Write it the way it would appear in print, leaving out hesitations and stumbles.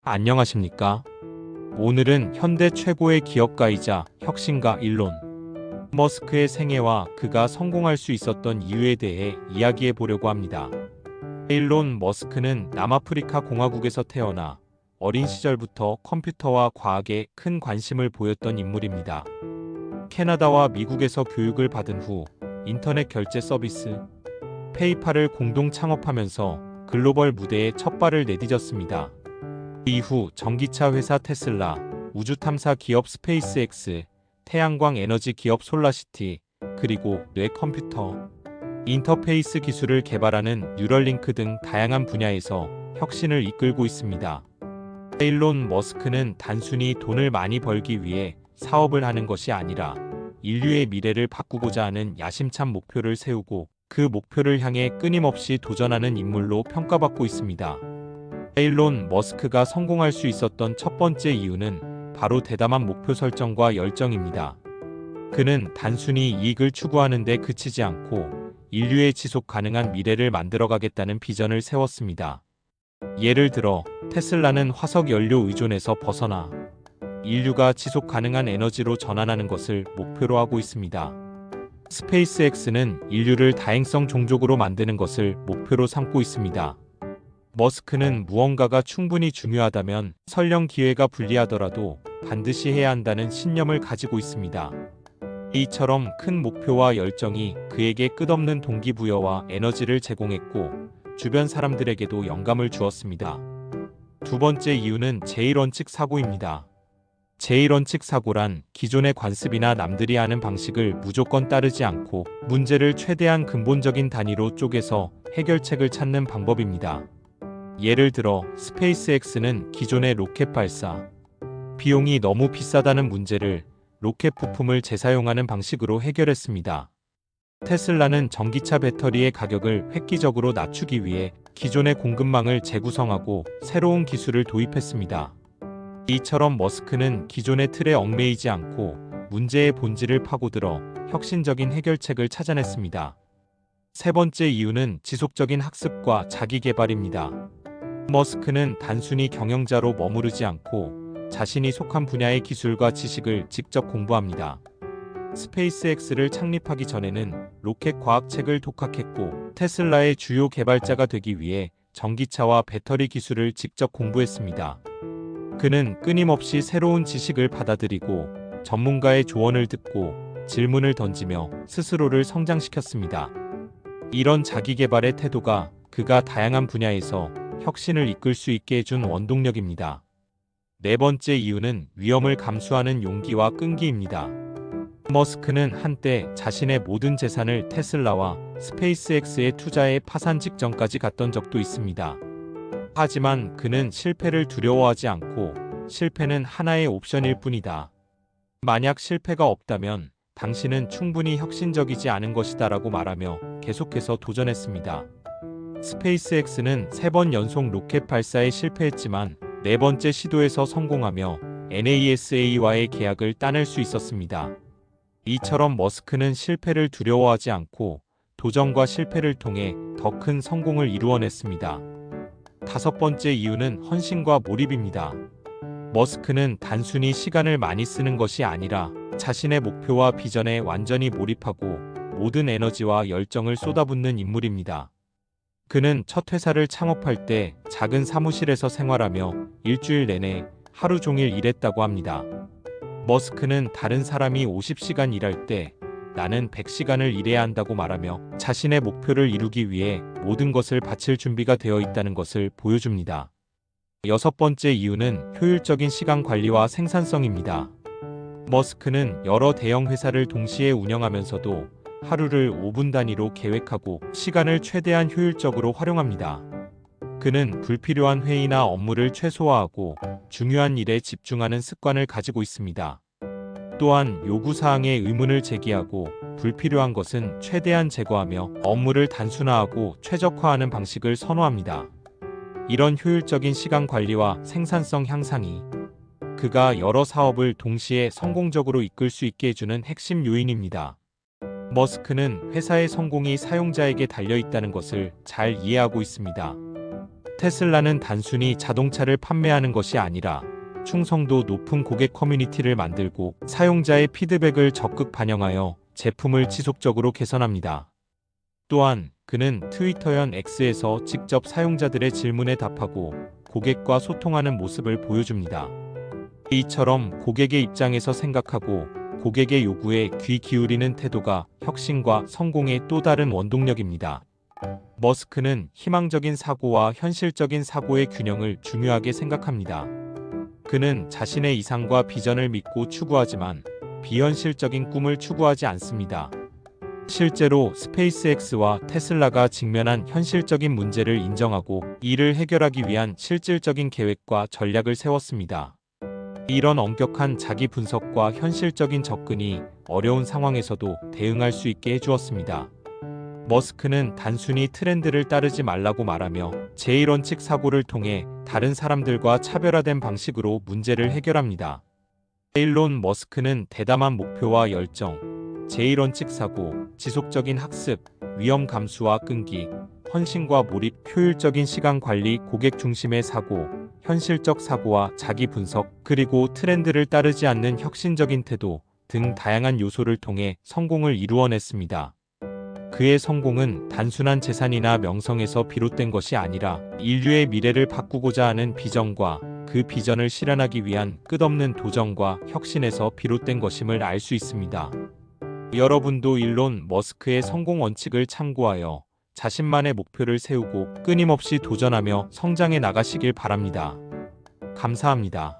안녕하십니까? 오늘은 현대 최고의 기업가이자 혁신가 일론 머스크의 생애와 그가 성공할 수 있었던 이유에 대해 이야기해 보려고 합니다. 일론 머스크는 남아프리카 공화국에서 태어나 어린 시절부터 컴퓨터와 과학에 큰 관심을 보였던 인물입니다. 캐나다와 미국에서 교육을 받은 후 인터넷 결제 서비스 페이팔을 공동 창업하면서 글로벌 무대에 첫 발을 내디뎠습니다. 이후 전기차 회사 테슬라, 우주 탐사 기업 스페이스X, 태양광 에너지 기업 솔라시티, 그리고 뇌 컴퓨터, 인터페이스 기술을 개발하는 뉴럴링크 등 다양한 분야에서 혁신을 이끌고 있습니다. 일론 머스크는 단순히 돈을 많이 벌기 위해 사업을 하는 것이 아니라 인류의 미래를 바꾸고자 하는 야심찬 목표를 세우고 그 목표를 향해 끊임없이 도전하는 인물로 평가받고 있습니다. 일론 머스크가 성공할 수 있었던 첫 번째 이유는 바로 대담한 목표 설정과 열정입니다. 그는 단순히 이익을 추구하는 데 그치지 않고 인류의 지속 가능한 미래를 만들어가겠다는 비전을 세웠습니다. 예를 들어 테슬라는 화석 연료 의존에서 벗어나 인류가 지속 가능한 에너지로 전환하는 것을 목표로 하고 있습니다. 스페이스X는 인류를 다행성 종족으로 만드는 것을 목표로 삼고 있습니다. 머스크는 무언가가 충분히 중요하다면 설령 기회가 불리하더라도 반드시 해야 한다는 신념을 가지고 있습니다. 이처럼 큰 목표와 열정이 그에게 끝없는 동기부여와 에너지를 제공했고 주변 사람들에게도 영감을 주었습니다. 두 번째 이유는 제1원칙 사고입니다. 제1원칙 사고란 기존의 관습이나 남들이 하는 방식을 무조건 따르지 않고 문제를 최대한 근본적인 단위로 쪼개서 해결책을 찾는 방법입니다. 예를 들어 스페이스X는 기존의 로켓 발사, 비용이 너무 비싸다는 문제를 로켓 부품을 재사용하는 방식으로 해결했습니다. 테슬라는 전기차 배터리의 가격을 획기적으로 낮추기 위해 기존의 공급망을 재구성하고 새로운 기술을 도입했습니다. 이처럼 머스크는 기존의 틀에 얽매이지 않고 문제의 본질을 파고들어 혁신적인 해결책을 찾아냈습니다. 세 번째 이유는 지속적인 학습과 자기 개발입니다. 머스크는 단순히 경영자로 머무르지 않고 자신이 속한 분야의 기술과 지식을 직접 공부합니다. 스페이스X를 창립하기 전에는 로켓 과학책을 독학했고 테슬라의 주요 개발자가 되기 위해 전기차와 배터리 기술을 직접 공부했습니다. 그는 끊임없이 새로운 지식을 받아들이고 전문가의 조언을 듣고 질문을 던지며 스스로를 성장시켰습니다. 이런 자기 개발의 태도가 그가 다양한 분야에서 혁신을 이끌 수 있게 해준 원동력입니다. 네 번째 이유는 위험을 감수하는 용기와 끈기입니다. 머스크는 한때 자신의 모든 재산을 테슬라와 스페이스X에 투자해 파산 직전까지 갔던 적도 있습니다. 하지만 그는 실패를 두려워하지 않고 실패는 하나의 옵션일 뿐이다. 만약 실패가 없다면 당신은 충분히 혁신적이지 않은 것이다라고 말하며 계속해서 도전했습니다. 스페이스X는 3번 연속 로켓 발사에 실패했지만 네 번째 시도에서 성공하며 NASA와의 계약을 따낼 수 있었습니다. 이처럼 머스크는 실패를 두려워하지 않고 도전과 실패를 통해 더 큰 성공을 이루어냈습니다. 다섯 번째 이유는 헌신과 몰입입니다. 머스크는 단순히 시간을 많이 쓰는 것이 아니라 자신의 목표와 비전에 완전히 몰입하고 모든 에너지와 열정을 쏟아붓는 인물입니다. 그는 첫 회사를 창업할 때 작은 사무실에서 생활하며 일주일 내내 하루 종일 일했다고 합니다. 머스크는 다른 사람이 50시간 일할 때 나는 100시간을 일해야 한다고 말하며 자신의 목표를 이루기 위해 모든 것을 바칠 준비가 되어 있다는 것을 보여줍니다. 여섯 번째 이유는 효율적인 시간 관리와 생산성입니다. 머스크는 여러 대형 회사를 동시에 운영하면서도 하루를 5분 단위로 계획하고 시간을 최대한 효율적으로 활용합니다. 그는 불필요한 회의나 업무를 최소화하고 중요한 일에 집중하는 습관을 가지고 있습니다. 또한 요구사항에 의문을 제기하고 불필요한 것은 최대한 제거하며 업무를 단순화하고 최적화하는 방식을 선호합니다. 이런 효율적인 시간 관리와 생산성 향상이 그가 여러 사업을 동시에 성공적으로 이끌 수 있게 해주는 핵심 요인입니다. 머스크는 회사의 성공이 사용자에게 달려 있다는 것을 잘 이해하고 있습니다. 테슬라는 단순히 자동차를 판매하는 것이 아니라 충성도 높은 고객 커뮤니티를 만들고 사용자의 피드백을 적극 반영하여 제품을 지속적으로 개선합니다. 또한 그는 트위터연 X에서 직접 사용자들의 질문에 답하고 고객과 소통하는 모습을 보여줍니다. 이처럼 고객의 입장에서 생각하고 고객의 요구에 귀 기울이는 태도가 혁신과 성공의 또 다른 원동력입니다. 머스크는 희망적인 사고와 현실적인 사고의 균형을 중요하게 생각합니다. 그는 자신의 이상과 비전을 믿고 추구하지만 비현실적인 꿈을 추구하지 않습니다. 실제로 스페이스X와 테슬라가 직면한 현실적인 문제를 인정하고 이를 해결하기 위한 실질적인 계획과 전략을 세웠습니다. 이런 엄격한 자기 분석과 현실적인 접근이 어려운 상황에서도 대응할 수 있게 해주었습니다. 머스크는 단순히 트렌드를 따르지 말라고 말하며 제1원칙 사고를 통해 다른 사람들과 차별화된 방식으로 문제를 해결합니다. 일론 머스크는 대담한 목표와 열정, 제1원칙 사고, 지속적인 학습, 위험 감수와 끈기, 헌신과 몰입, 효율적인 시간 관리, 고객 중심의 사고, 현실적 사고와 자기 분석, 그리고 트렌드를 따르지 않는 혁신적인 태도 등 다양한 요소를 통해 성공을 이루어냈습니다. 그의 성공은 단순한 재산이나 명성에서 비롯된 것이 아니라 인류의 미래를 바꾸고자 하는 비전과 그 비전을 실현하기 위한 끝없는 도전과 혁신에서 비롯된 것임을 알 수 있습니다. 여러분도 일론 머스크의 성공 원칙을 참고하여 자신만의 목표를 세우고 끊임없이 도전하며 성장해 나가시길 바랍니다. 감사합니다.